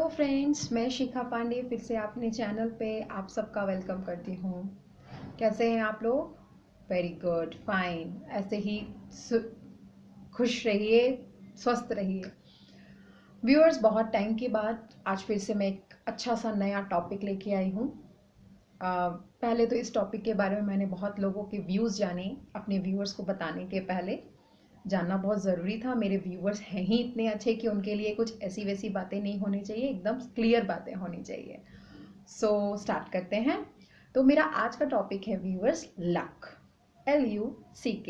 Hello friends, मैं शिखा पांडे फिर से अपने चैनल पे आप सबका वेलकम करती हूँ। कैसे हैं आप लोग? Very good, fine. ऐसे ही खुश रहिए, स्वस्थ रहिए। व्यूअर्स, बहुत टाइम के बाद आज फिर से मैं एक अच्छा सा नया टॉपिक लेके आई हूँ। पहले तो इस टॉपिक के बारे में मैंने बहुत लोगों के व्यूज़ जाने, अपने व्यूअर्स को बताने के पहले जानना बहुत ज़रूरी था। मेरे व्यूअर्स हैं ही इतने अच्छे कि उनके लिए कुछ ऐसी वैसी बातें नहीं होनी चाहिए, एकदम क्लियर बातें होनी चाहिए। सो स्टार्ट करते हैं। तो मेरा आज का टॉपिक है व्यूअर्स, लक। LUCK,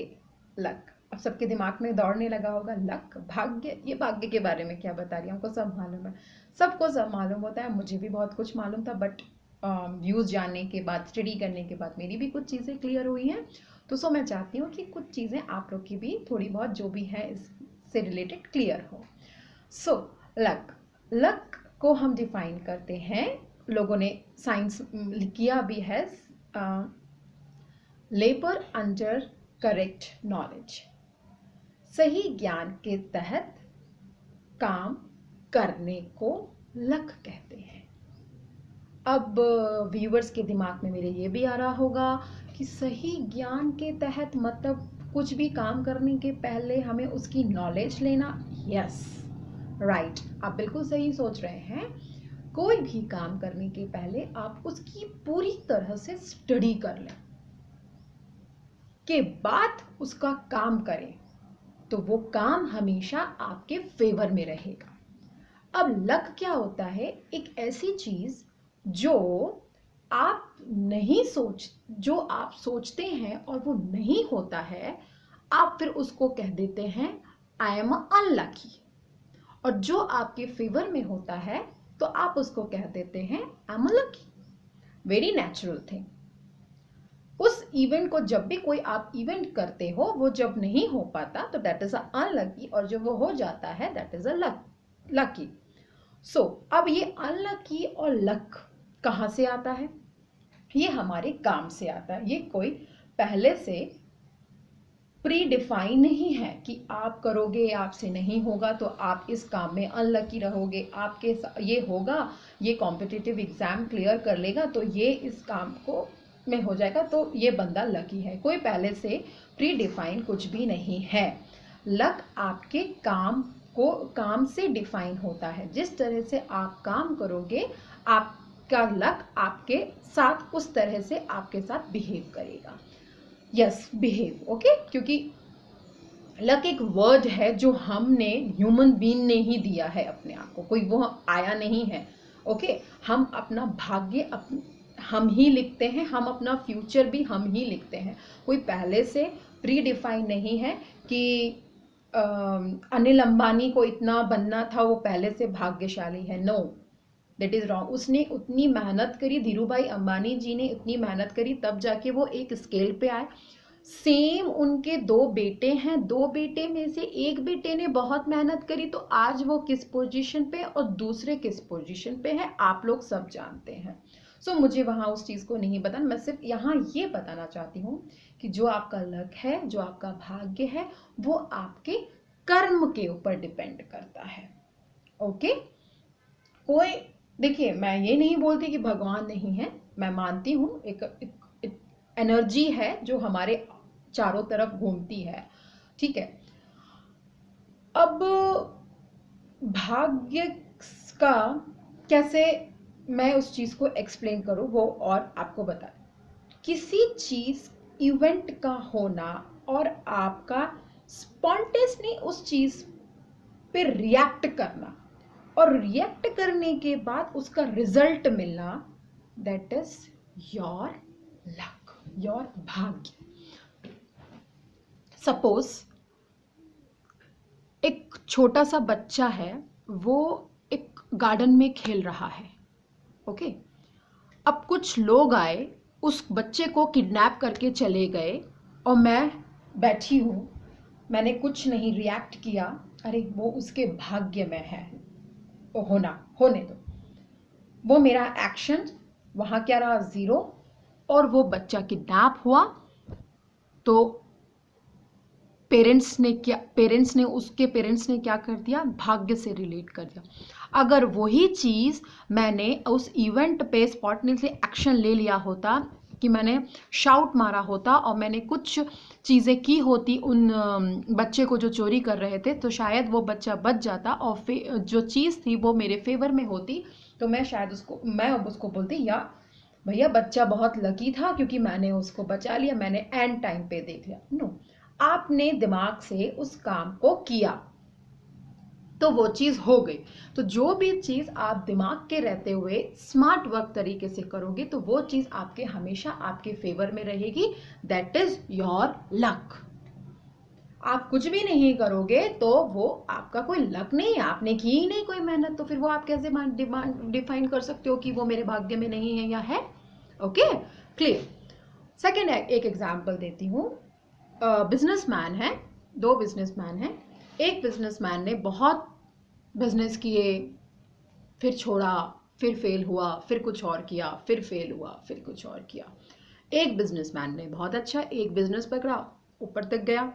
luck. अब सबके दिमाग में दौड़ने लगा होगा, लक, भाग्य। ये भाग्य के बारे में क्या बता रही है? हमको सब मालूम है, सबको सब मालूम होता है। मुझे भी बहुत कुछ मालूम था, बट व्यूज़ जानने के बाद, स्टडी करने के बाद मेरी भी कुछ चीज़ें क्लियर हुई हैं। तो मैं चाहती हूँ कि कुछ चीज़ें आप लोग की भी थोड़ी बहुत जो भी है इससे रिलेटेड क्लियर हो। सो लक, लक को हम डिफाइन करते हैं, लोगों ने साइंस किया भी है, लेबर अंडर करेक्ट नॉलेज, सही ज्ञान के तहत काम करने को लक कहते हैं। अब व्यूअर्स के दिमाग में मेरे ये भी आ रहा होगा कि सही ज्ञान के तहत मतलब कुछ भी काम करने के पहले हमें उसकी नॉलेज लेना। यस, राइट, आप बिल्कुल सही सोच रहे हैं। कोई भी काम करने के पहले आप उसकी पूरी तरह से स्टडी कर लें, के बाद उसका काम करें, तो वो काम हमेशा आपके फेवर में रहेगा। अब लक क्या होता है? एक ऐसी चीज जो जो आप सोचते हैं और वो नहीं होता है, आप फिर उसको कह देते हैं आई एम अनलकी। और जो आपके फेवर में होता है तो आप उसको कह देते हैं I am lucky. Very natural thing. उस इवेंट को जब भी कोई आप इवेंट करते हो, वो जब नहीं हो पाता तो दैट इज अनलकी, और जब वो हो जाता है दैट इज अ लकी। सो अब ये अनलकी और लक कहाँ से आता है? ये हमारे काम से आता है। ये कोई पहले से प्री डिफाइन नहीं है कि आप करोगे, आपसे नहीं होगा तो आप इस काम में अनलकी रहोगे। आपके ये होगा, ये कॉम्पिटिटिव एग्जाम क्लियर कर लेगा तो ये इस काम को में हो जाएगा, तो ये बंदा लकी है। कोई पहले से प्री डिफाइन कुछ भी नहीं है। लक आपके काम से डिफाइन होता है। जिस तरह से आप काम करोगे, आपका लक आपके साथ उस तरह से आपके साथ बिहेव करेगा। Yes, behave, okay. क्योंकि लक एक वर्ड है जो हमने, ह्यूमन बीइंग ने ही दिया है अपने आप को, कोई वो आया नहीं है। ओके, हम अपना भाग्य हम ही लिखते हैं, हम अपना फ्यूचर भी हम ही लिखते हैं। कोई पहले से प्री डिफाइन नहीं है कि अनिल अंबानी को इतना बनना था, वो पहले से भाग्यशाली है। No, that is wrong. उसने उतनी मेहनत करी, धीरूभाई अंबानी जी ने इतनी मेहनत करी, तब जाके वो एक स्केल पे आए। सेम उनके 2 बेटे हैं, 2 बेटे में से एक बेटे ने बहुत मेहनत करी, तो आज वो किस पोजीशन पे और दूसरे किस पोजीशन पे है, आप लोग सब जानते हैं। सो मुझे वहां उस चीज को नहीं बताना, मैं सिर्फ यहाँ ये बताना चाहती हूँ कि जो आपका लक है, जो आपका भाग्य है, वो आपके कर्म के ऊपर डिपेंड करता है। ओके, कोई, देखिए, मैं ये नहीं बोलती कि भगवान नहीं है, मैं मानती हूँ एक एनर्जी है जो हमारे चारों तरफ घूमती है, ठीक है। अब भाग्य का कैसे मैं उस चीज को एक्सप्लेन करूं वो और आपको बता। किसी चीज, इवेंट का होना और आपका स्पॉन्टेनियसली उस चीज पे रिएक्ट करना, और रिएक्ट करने के बाद उसका रिजल्ट मिलना, that is your luck, your भाग्य। सपोज एक छोटा सा बच्चा है, वो एक गार्डन में खेल रहा है, ओके। अब कुछ लोग आए, उस बच्चे को किडनैप करके चले गए, और मैं बैठी हूं, मैंने कुछ नहीं रिएक्ट किया। अरे वो उसके भाग्य में है, तो होने दो। वो मेरा एक्शन वहां क्या रहा? 0। और वो बच्चा किडनैप हुआ, तो उसके पेरेंट्स ने क्या कर दिया, भाग्य से रिलेट कर दिया। अगर वही चीज़ मैंने उस इवेंट पे स्पॉन्टेनियसली एक्शन ले लिया होता कि मैंने शाउट मारा होता और मैंने कुछ चीज़ें की होती उन बच्चे को जो चोरी कर रहे थे, तो शायद वो बच्चा बच जाता और जो चीज़ थी वो मेरे फेवर में होती, तो मैं शायद उसको बोलती, या भैया बच्चा बहुत लकी था क्योंकि मैंने उसको बचा लिया, मैंने एंड टाइम पे देख लिया। नो, आपने दिमाग से उस काम को किया तो वो चीज हो गई। तो जो भी चीज आप दिमाग के रहते हुए स्मार्ट वर्क तरीके से करोगे तो वो चीज आपके हमेशा आपके फेवर में रहेगी। That is your luck. आप कुछ भी नहीं करोगे तो वो आपका कोई लक नहीं है, आपने की ही नहीं कोई मेहनत, तो फिर वो आप कैसे डिफाइन कर सकते हो कि वो मेरे भाग्य में नहीं है या है। Okay, clear. सेकेंड एक एग्जाम्पल देती हूँ। बिजनेसमैन है, दो बिजनेसमैन हैं। एक बिजनेसमैन ने बहुत बिजनेस किए, फिर छोड़ा, फिर फेल हुआ, फिर कुछ और किया, फिर फेल हुआ, फिर कुछ और किया। एक बिजनेसमैन ने बहुत अच्छा एक बिजनेस पकड़ा, ऊपर तक गया।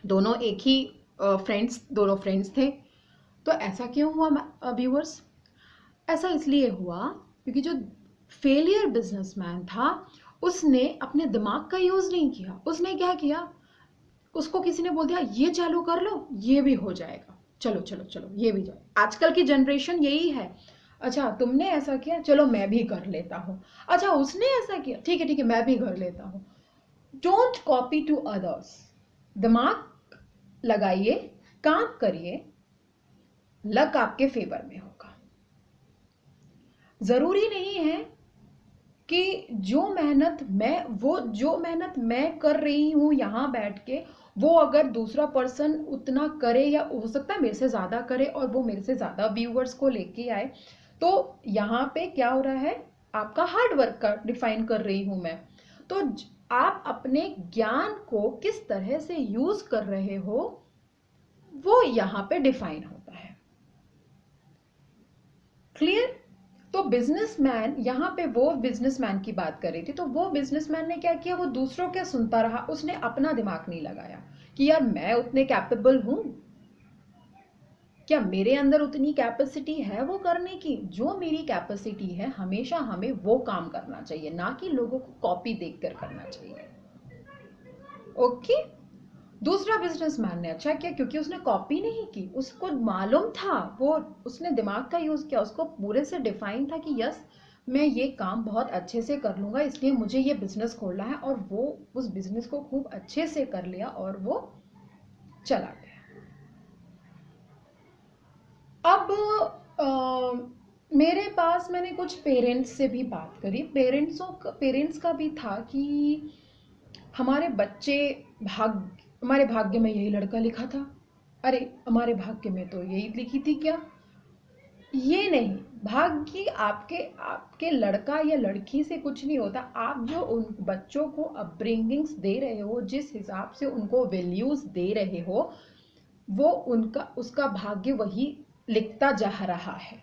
दोनों एक ही दोनों फ्रेंड्स थे। तो ऐसा क्यों हुआ व्यूअर्स? ऐसा इसलिए हुआ क्योंकि जो फेलियर बिजनेसमैन था उसने अपने दिमाग का यूज नहीं किया। उसने क्या किया, उसको किसी ने बोल दिया ये चालू कर लो, ये भी हो जाएगा, चलो चलो चलो ये भी जाए। आजकल की जनरेशन यही है, अच्छा तुमने ऐसा किया, चलो मैं भी कर लेता हूँ। अच्छा उसने ऐसा किया, ठीक है मैं भी कर लेता हूँ। Don't copy to others. दिमाग लगाइए, काम करिए, लक आपके फेवर में होगा। जरूरी नहीं है कि जो मेहनत मैं कर रही हूं यहां बैठ के, वो अगर दूसरा पर्सन उतना करे या हो सकता है मेरे से ज्यादा करे और वो मेरे से ज्यादा व्यूअर्स को लेके आए, तो यहाँ पे क्या हो रहा है, आपका हार्ड वर्क का डिफाइन कर रही हूं मैं। तो आप अपने ज्ञान को किस तरह से यूज कर रहे हो वो यहाँ पे डिफाइन होता है। क्लियर? तो बिजनेसमैन, यहाँ पे वो बिजनेसमैन की बात कर रही थी, तो वो बिजनेसमैन ने क्या किया, वो दूसरों के सुनता रहा, उसने अपना दिमाग नहीं लगाया कि यार मैं उतने कैपेबल हूं, क्या मेरे अंदर उतनी कैपेसिटी है वो करने की। जो मेरी कैपेसिटी है हमेशा हमें वो काम करना चाहिए, ना कि लोगों को कॉपी देखकर करना चाहिए। ओके। दूसरा बिजनेसमैन ने अच्छा किया क्योंकि उसने कॉपी नहीं की, उसको मालूम था, वो उसने दिमाग का यूज किया, उसको पूरे से डिफाइन था कि यस मैं ये काम बहुत अच्छे से कर लूंगा, इसलिए मुझे ये बिजनेस खोलना है। और वो उस बिजनेस को खूब अच्छे से कर लिया और वो चला गया। अब मेरे पास मैंने कुछ पेरेंट्स से भी बात करी। पेरेंट्स का भी था कि हमारे भाग्य में यही लड़का लिखा था। अरे हमारे भाग्य में तो यही लिखी थी क्या? ये नहीं, भाग्य आपके लड़का या लड़की से कुछ नहीं होता। आप जो उन बच्चों को अपब्रिंगिंग्स दे रहे हो, जिस हिसाब से उनको वैल्यूज दे रहे हो, वो उसका भाग्य वही लिखता जा रहा है।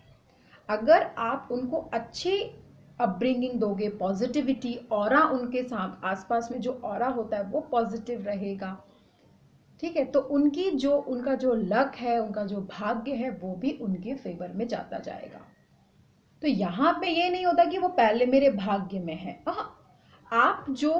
अगर आप उनको अच्छे अपब्रिंगिंग दोगे, पॉजिटिविटी, ऑरा उनके साथ आसपास में जो ऑरा होता है वो पॉजिटिव रहेगा, ठीक है, तो उनका जो लक है, उनका जो भाग्य है वो भी उनके फेवर में जाता जाएगा। तो यहाँ पे ये नहीं होता कि वो पहले मेरे भाग्य में है। आप जो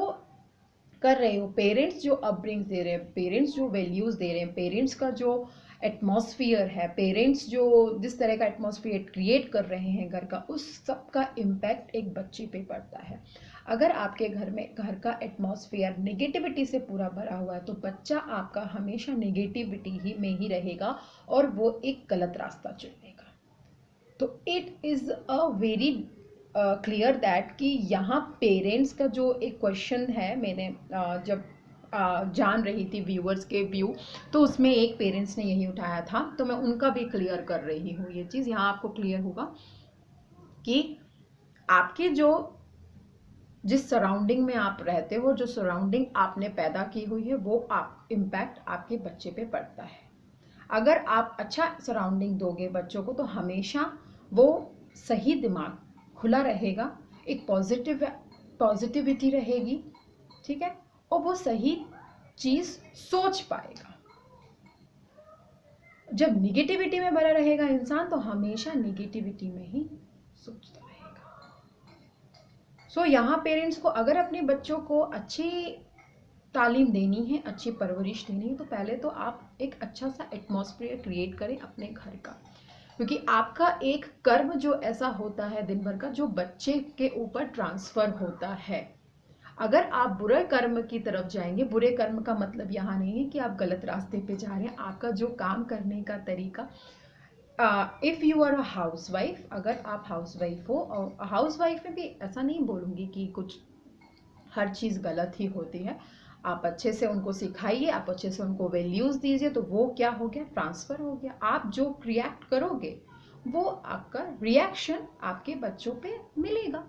कर रहे हो, पेरेंट्स जो अपब्रिंग्स दे रहे हैं, पेरेंट्स जो वैल्यूज दे रहे हैं, पेरेंट्स का जो एटमॉस्फियर है, पेरेंट्स जो जिस तरह का एटमॉस्फियर क्रिएट कर रहे हैं घर का, उस सब का इम्पैक्ट एक बच्चे पे पड़ता है। अगर आपके घर का एटमॉस्फियर नेगेटिविटी से पूरा भरा हुआ है तो बच्चा आपका हमेशा नेगेटिविटी में ही रहेगा और वो एक गलत रास्ता चुनेगा। तो it is a very clear that कि यहाँ पेरेंट्स का जो एक क्वेश्चन है, मैंने जब जान रही थी व्यूअर्स के व्यू, तो उसमें एक पेरेंट्स ने यही उठाया था, तो मैं उनका भी क्लियर कर रही हूँ ये चीज़। यहाँ आपको क्लियर होगा कि आपके जिस सराउंडिंग में आप रहते हो, जो सराउंडिंग आपने पैदा की हुई है, वो इम्पैक्ट आपके बच्चे पे पड़ता है। अगर आप अच्छा सराउंडिंग दोगे बच्चों को तो हमेशा वो सही दिमाग खुला रहेगा, एक पॉजिटिविटी रहेगी, ठीक है, और वो सही चीज सोच पाएगा। जब निगेटिविटी में भरा रहेगा इंसान तो हमेशा निगेटिविटी में ही सोचता रहेगा। सो यहाँ पेरेंट्स को अगर अपने बच्चों को अच्छी तालीम देनी है, अच्छी परवरिश देनी है, तो पहले तो आप एक अच्छा सा एटमॉस्फेयर क्रिएट करें अपने घर का, क्योंकि आपका एक कर्म जो ऐसा होता है दिन भर का जो बच्चे के ऊपर ट्रांसफर होता है। अगर आप बुरे कर्म की तरफ जाएंगे, बुरे कर्म का मतलब यहाँ नहीं है कि आप गलत रास्ते पे जा रहे हैं, आपका जो काम करने का तरीका, if you are a housewife, अगर आप हाउस वाइफ हो, और हाउस वाइफ में भी ऐसा नहीं बोलूँगी कि कुछ हर चीज़ गलत ही होती है, आप अच्छे से उनको सिखाइए, आप अच्छे से उनको वैल्यूज़ दीजिए, तो वो क्या हो गया, ट्रांसफ़र हो गया। आप जो रिएक्ट करोगे वो आपका रिएक्शन आपके बच्चों पे मिलेगा।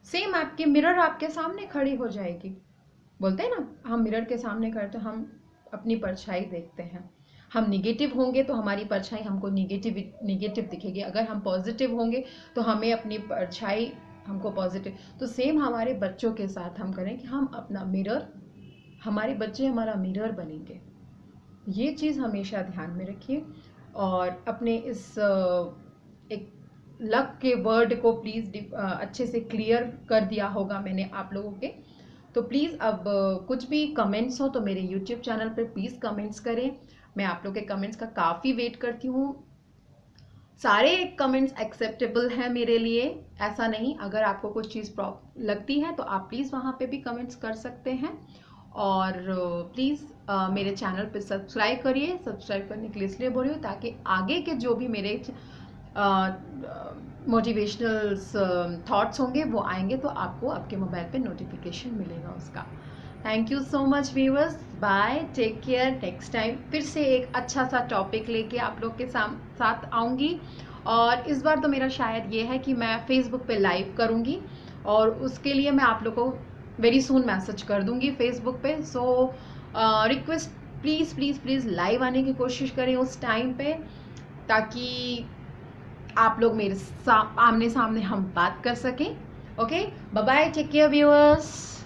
सेम आपके मिरर आपके सामने खड़ी हो जाएगी। बोलते हैं ना, हम मिरर के सामने खड़े तो हम अपनी परछाई देखते हैं। हम निगेटिव होंगे तो हमारी परछाई हमको निगेटिव दिखेगी, अगर हम पॉजिटिव होंगे तो हमें अपनी परछाई हमको पॉजिटिव। तो सेम हमारे बच्चों के साथ हम करें कि हम अपना मिरर, हमारे बच्चे हमारा मिरर बनेंगे। ये चीज़ हमेशा ध्यान में रखिए। और अपने इस एक लक के वर्ड को प्लीज़ अच्छे से क्लियर कर दिया होगा मैंने आप लोगों के। तो प्लीज़ अब कुछ भी कमेंट्स हो तो मेरे यूट्यूब चैनल पर प्लीज़ कमेंट्स करें। मैं आप लोग के कमेंट्स का काफ़ी वेट करती हूँ। सारे कमेंट्स एक्सेप्टेबल हैं मेरे लिए, ऐसा नहीं। अगर आपको कुछ चीज़ लगती है तो आप प्लीज़ वहाँ पे भी कमेंट्स कर सकते हैं। और प्लीज़ मेरे चैनल पे सब्सक्राइब करिए। सब्सक्राइब करने के लिए इसलिए बोल रही हूँ ताकि आगे के जो भी मेरे मोटिवेशनल थॉट्स होंगे वो आएंगे तो आपको आपके मोबाइल पे नोटिफिकेशन मिलेगा उसका। Thank you so much viewers, bye, take care. Next time फिर से एक अच्छा सा टॉपिक लेके आप लोग के साथ आऊँगी। और इस बार तो मेरा शायद ये है कि मैं फेसबुक पे लाइव करूँगी, और उसके लिए मैं आप लोग को वेरी सून मैसेज कर दूँगी फेसबुक पे। So request, please please please live आने की कोशिश करें उस टाइम पे, ताकि आप लोग मेरे आमने सामने हम बात कर सकें। Okay, bye bye, take care viewers.